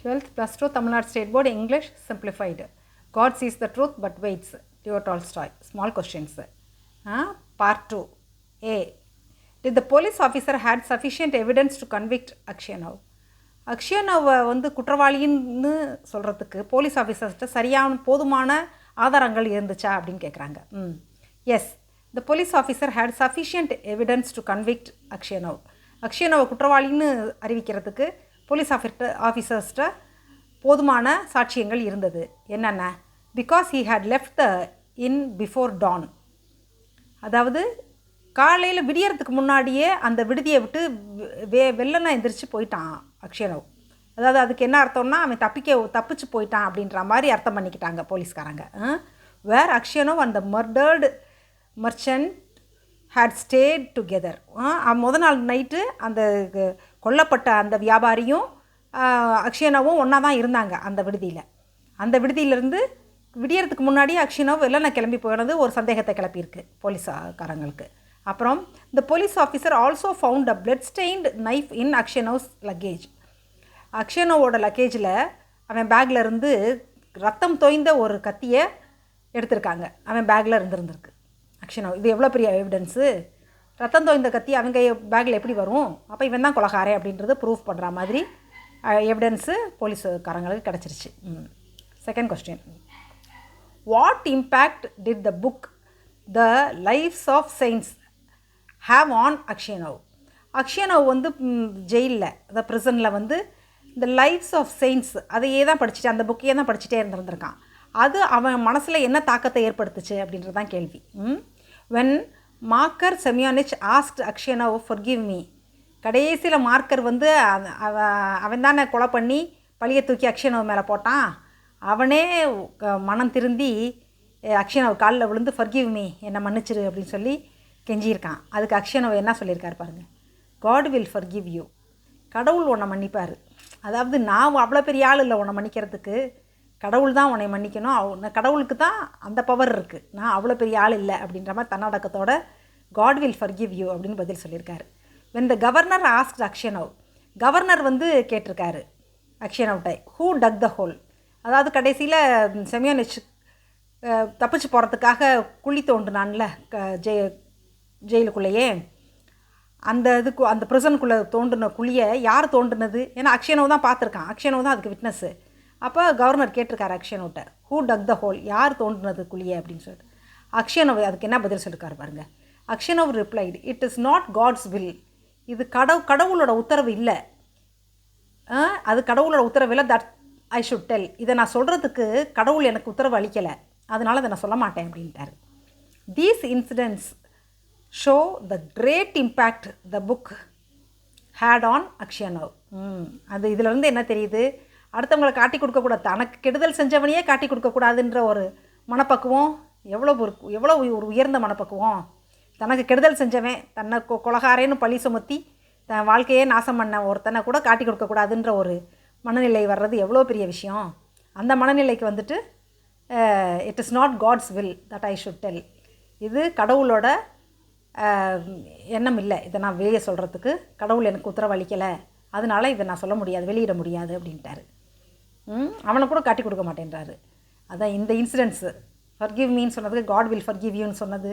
12th plus 2 Tamil Nadu State Board English simplified. God sees the truth but waits. Leo Tolstoy. Small questions. Part 2. A. Did the police officer had sufficient evidence to convict Akshanov? அக்ஷயனவை வந்து குற்றவாளின்னு சொல்கிறதுக்கு police ஆஃபீஸர்ஸ்கிட்ட சரியான போதுமான ஆதாரங்கள் இருந்துச்சா அப்படின்னு கேட்குறாங்க. Yes, the police officer had sufficient evidence to convict Aksionov. அக்ஷயனவை குற்றவாளின்னு அறிவிக்கிறதுக்கு போலீஸ் ஆஃபீஸர்ஸ்கிட்ட போதுமான சாட்சியங்கள் இருந்தது. என்னென்ன? Because he had left the inn before dawn. அதாவது காலையில் விடியறதுக்கு முன்னாடியே அந்த விடுதியை விட்டு வெள்ளனை எந்திரிச்சு போயிட்டான் அக்ஷயனவ். அதாவது அதுக்கு என்ன அர்த்தம்னா அவன் தப்பிச்சு போயிட்டான் அப்படின்ற மாதிரி அர்த்தம் பண்ணிக்கிட்டாங்க போலீஸ்காரங்க. Where Aksionov and the murdered merchant had stayed together. முத நாள் நைட்டு அந்த கொல்லப்பட்ட அந்த வியாபாரியும் அக்ஷயனவும் ஒன்றா தான் இருந்தாங்க அந்த விடுதியில். அந்த விடுதியிலேருந்து விடியறதுக்கு முன்னாடியே அக்ஷயனவ் வெள்ளனை கிளம்பி போயினது ஒரு சந்தேகத்தை கிளப்பியிருக்கு போலீஸாரங்களுக்கு. அப்புறம் the police officer also found a blood stained knife in Aksionov's luggage. அக்ஷயனவோட லக்கேஜில் அவன் பேக்கில் இருந்து ரத்தம் தோய்ந்த ஒரு கத்தியை எடுத்திருக்காங்க. அவன் பேக்கில் இருந்திருக்கு அக்ஷயனவ். இது எவ்வளோ பெரிய எவிடன்ஸு! ரத்தம் தோய்ந்த கத்தி அவங்க பேக்கில் எப்படி வரும்? அப்போ இவன் தான் கொலகாரே அப்படின்றத ப்ரூஃப் பண்ணுற மாதிரி எவிடன்ஸு போலீஸுக்காரங்களுக்கு கிடச்சிருச்சு. Second question. What impact did the book the lives of saints have on Aksionov? அக்ஷயனவ் வந்து ஜெயிலில் அதாவது ப்ரிசனில் வந்து இந்த லைஃப்ஸ் ஆஃப் செயின்ட்ஸ் அதையே தான் படிச்சுட்டு அந்த புக்கையே தான் படிச்சுட்டே இருந்திருக்கான். அது அவன் மனசில் என்ன தாக்கத்தை ஏற்படுத்துச்சு அப்படின்றது தான் கேள்வி. When Makar Semyonich asked Aksionov forgive me. கடைசியில் மார்க்கர் வந்து அவன் தானே கொலை பண்ணி பழியை தூக்கி அக்ஷயனவ் மேலே போட்டான். அவனே மனம் திருந்தி அக்ஷயனவ் காலில் விழுந்து ஃபர்கிவ் மீ, என்னை மன்னிச்சிரு அப்படின்னு சொல்லி கெஞ்சியிருக்கான். அதுக்கு அக்ஷயனவ் என்ன சொல்லியிருக்காரு பாருங்கள். God will forgive you. கடவுள் உன்னை மன்னிப்பார். அதாவது நான் அவ்வளோ பெரிய ஆள் இல்லை உன்னை மன்னிக்கிறதுக்கு, கடவுள் தான் உன்னை மன்னிக்கணும். கடவுளுக்கு தான் அந்த பவர் இருக்குது, நான் அவ்வளோ பெரிய ஆள் இல்லை அப்படின்ற மாதிரி தன்னடக்கத்தோட காட் வில் ஃபர்கிவ் யூ அப்படின்னு பதில் சொல்லியிருக்காரு. When the governor asked Aksionov. Governor வந்து கேட்டிருக்காரு அக்ஷயனவ்ட்ட ஹூ டக் த ஹோல். அதாவது கடைசியில் செமியானிச் தப்பிச்சு போகிறதுக்காக குழி தோண்டுனான்ல ஜெயிலுக்குள்ளேயே, அந்த ப்ரிசனுக்குள்ளே தோண்டின குழியை யார் தோண்டினது? ஏன்னா அக்ஷயனவ் தான் பார்த்துருக்கான், அக்ஷயனவ் தான் அதுக்கு விட்னஸ்ஸு. அப்போ கவர்னர் கேட்டிருக்காரு அக்ஷயனவ்ட்ட ஹூ டக் த ஹோல், யார் தோண்டினது குழியை அப்படின்னு சொல்லிட்டு. அக்ஷயனவ் அதுக்கு என்ன பதில் சொல்லியிருக்காரு பாருங்கள். Aksionov replied it is not God's will. இது கடவுளோட உத்தரவு இல்லை, அது கடவுளோட உத்தரவு இல்லை. That I should tell. இதை நான் சொல்கிறதுக்கு கடவுள் எனக்கு உத்தரவு அளிக்கலை, அதனால் அதை நான் சொல்ல மாட்டேன் அப்படின்ட்டார். These incidents show the great impact the book had on Aksionov. அது இதிலேருந்து என்ன தெரியுது? அடுத்தவங்களை காட்டி கொடுக்கக்கூடாது, தனக்கு கெடுதல் செஞ்சவனையே காட்டி கொடுக்கக்கூடாதுன்ற ஒரு மனப்பக்குவம் எவ்வளோ ஒரு உயர்ந்த மனப்பக்குவம். தனக்கு கெடுதல் செஞ்சவன், தன்னை கொலகாரேன்னு பழி சுமத்தி தன் வாழ்க்கையே நாசம் பண்ண ஒருத்தனை கூட காட்டி கொடுக்கக்கூடாதுன்ற ஒரு மனநிலை வர்றது எவ்வளோ பெரிய விஷயம். அந்த மனநிலைக்கு வந்துட்டு it is not God's will that I should tell. இது கடவுளோட எண்ணம் இல்லை, இதை நான் வெளியே சொல்கிறதுக்கு கடவுள் எனக்கு உத்தரவு அளிக்கலை, அதனால் இதை நான் சொல்ல முடியாது, வெளியிட முடியாது அப்படின்ட்டாரு. அவனை கூட காட்டி கொடுக்க மாட்டேன்றாரு. அதான் இந்த இன்சிடென்ட்ஸு ஃபர்கிவ் மீன்னு சொன்னதுக்கு காட் வில் ஃபர்கிவ் யூன்னு சொன்னது,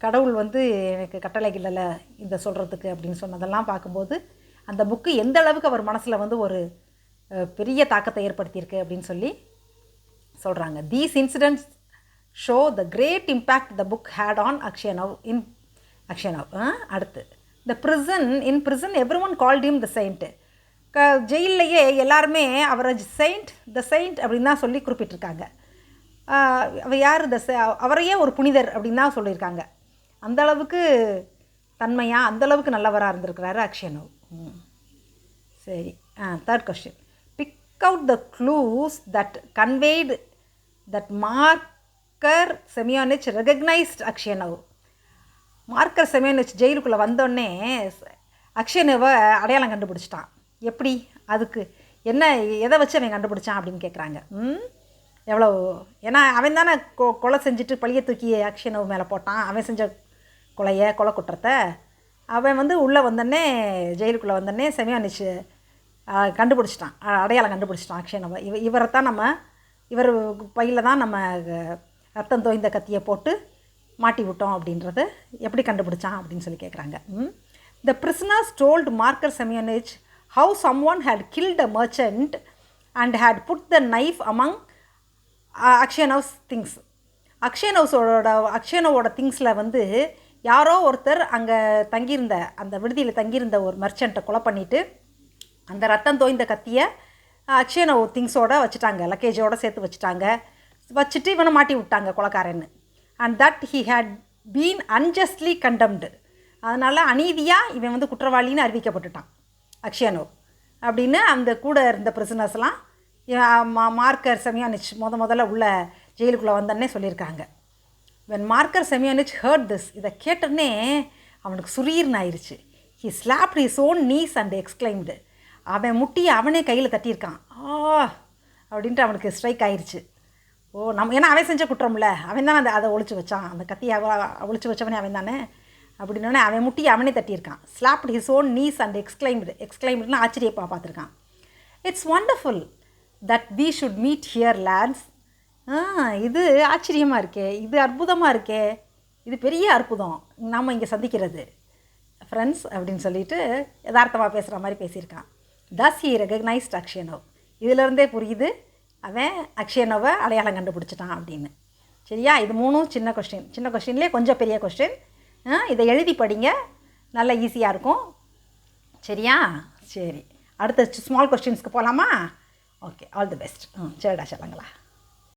கடவுள் வந்து எனக்கு கட்டளை இல்லைல்ல இதை சொல்கிறதுக்கு அப்படின்னு சொன்னதெல்லாம் பார்க்கும்போது அந்த புக்கு எந்த அளவுக்கு அவர் மனசில் வந்து ஒரு பெரிய தாக்கத்தை ஏற்படுத்தியிருக்கு அப்படின்னு சொல்லி சொல்கிறாங்க. These incidents show the great impact the book had on அக்ஷயனவ். அடுத்து the in prison every one called him the saint. ஜெயிலையே எல்லாருமே அவரை த செயின்ட் அப்படின்னு தான் சொல்லி குறிப்பிட்டிருக்காங்க. அவர் யார்? அவரையே ஒரு புனிதர் அப்படின்னு தான் சொல்லியிருக்காங்க. அந்தளவுக்கு தன்மையாக அந்தளவுக்கு நல்லவராக இருந்திருக்கிறாரு அக்ஷயனவ். சரி, third question. Pick out the clues that conveyed that Makar Semyonich recognised Aksionov. Makar Semyonich ஜெயிலுக்குள்ளே வந்தோடனே அக்ஷயனவை அடையாளம் கண்டுபிடிச்சிட்டான். எப்படி? அதுக்கு என்ன, எதை வச்சு அவன் கண்டுபிடிச்சான் அப்படின்னு கேட்குறாங்க. எவ்வளோ, ஏன்னா அவன் தானே கொலை செஞ்சுட்டு பழியை தூக்கி அக்ஷயனவ் மேலே போட்டான். அவன் செஞ்ச கொலை குற்றத்தை அவன் வந்து உள்ளே வந்தோடனே, ஜெயிலுக்குள்ளே வந்தோடனே செமியானிச் கண்டுபிடிச்சிட்டான், அடையாளம் கண்டுபிடிச்சிட்டான் அக்ஷயனவை. இவரைத்தான் நம்ம இவர் பையில் தான் நம்ம ரத்தம் தோய்ந்த கத்தியை போட்டு மாட்டி விட்டோம் அப்படின்றத எப்படி கண்டுபிடிச்சான் அப்படின்னு சொல்லி கேட்குறாங்க. The prisoners told Marker Semyonich how someone had killed a merchant and had put the knife among Akshanov's things. அக்ஷயனவோட திங்ஸில் வந்து யாரோ ஒருத்தர் அங்கே தங்கியிருந்த அந்த விடுதியில் தங்கியிருந்த ஒரு மெர்ச்சண்ட்டை கொலை பண்ணிவிட்டு அந்த ரத்தம் தோய்ந்த கத்தியை அக்ஷயனவ் திங்ஸோடு வச்சுட்டாங்க, லக்கேஜோடு சேர்த்து வச்சுட்டு இவனை மாட்டி விட்டாங்க கொலைக்காரன்னு. And that he had been unjustly condemned. அதனால் அநீதியாக இவன் வந்து குற்றவாளின்னு அறிவிக்கப்பட்டுட்டான் அக்ஷயனவ் அப்படின்னு அந்த கூட இருந்த பிரிசனர்ஸ்லாம் மார்க்கர் செமியோனிச் முதல்ல உள்ள ஜெயிலுக்குள்ளே வந்தோடனே சொல்லியிருக்காங்க. When Makar Semyonich heard this, இதை கேட்டோடனே அவனுக்கு சுரீர்னு ஆயிடுச்சு. He slapped his own knees and exclaimed. அவன் முட்டியை அவனே கையில் தட்டியிருக்கான். அப்படின்ட்டு அவனுக்கு ஸ்ட்ரைக் ஆயிடுச்சு. ஏன்னா அவன் செஞ்ச குற்றம்ல, அவன் தானே அதை ஒழிச்சு வச்சான், அந்த கத்தியை ஒழிச்சு வச்சவனே அவன் தானே. அப்படின்னோடனே அவன் முட்டியை அவனே தட்டியிருக்கான். Slapped his own knees and எக்ஸ்கிளைம்டுன்னு ஆச்சரியப்பா பார்த்துருக்கான். It's wonderful that we should meet here lads. இது ஆச்சரியமாக இருக்கே, இது அற்புதமாக இருக்கே, இது பெரிய அற்புதம் நாம் இங்கே சந்திக்கிறது ஃப்ரெண்ட்ஸ் அப்படின்னு சொல்லிட்டு யதார்த்தமாக பேசுகிற மாதிரி பேசியிருக்கான். தஸ் ஹி ரெகக்னைஸ்ட் அக்ஷயனவ். இதிலேருந்தே புரியுது அவன் அக்ஷயனவை அடையாளம் கண்டுபிடிச்சிட்டான் அப்படின்னு. சரியா? இது 3 சின்ன கொஸ்டின்லேயே கொஞ்சம் பெரிய கொஸ்டின். இதை எழுதி படிங்க, நல்லா ஈஸியாக இருக்கும். சரியா? சரி, அடுத்த ஸ்மால் கொஸ்டின்ஸ்க்கு போகலாமா? Okay, all the best. சரிடா சொல்லுங்களா.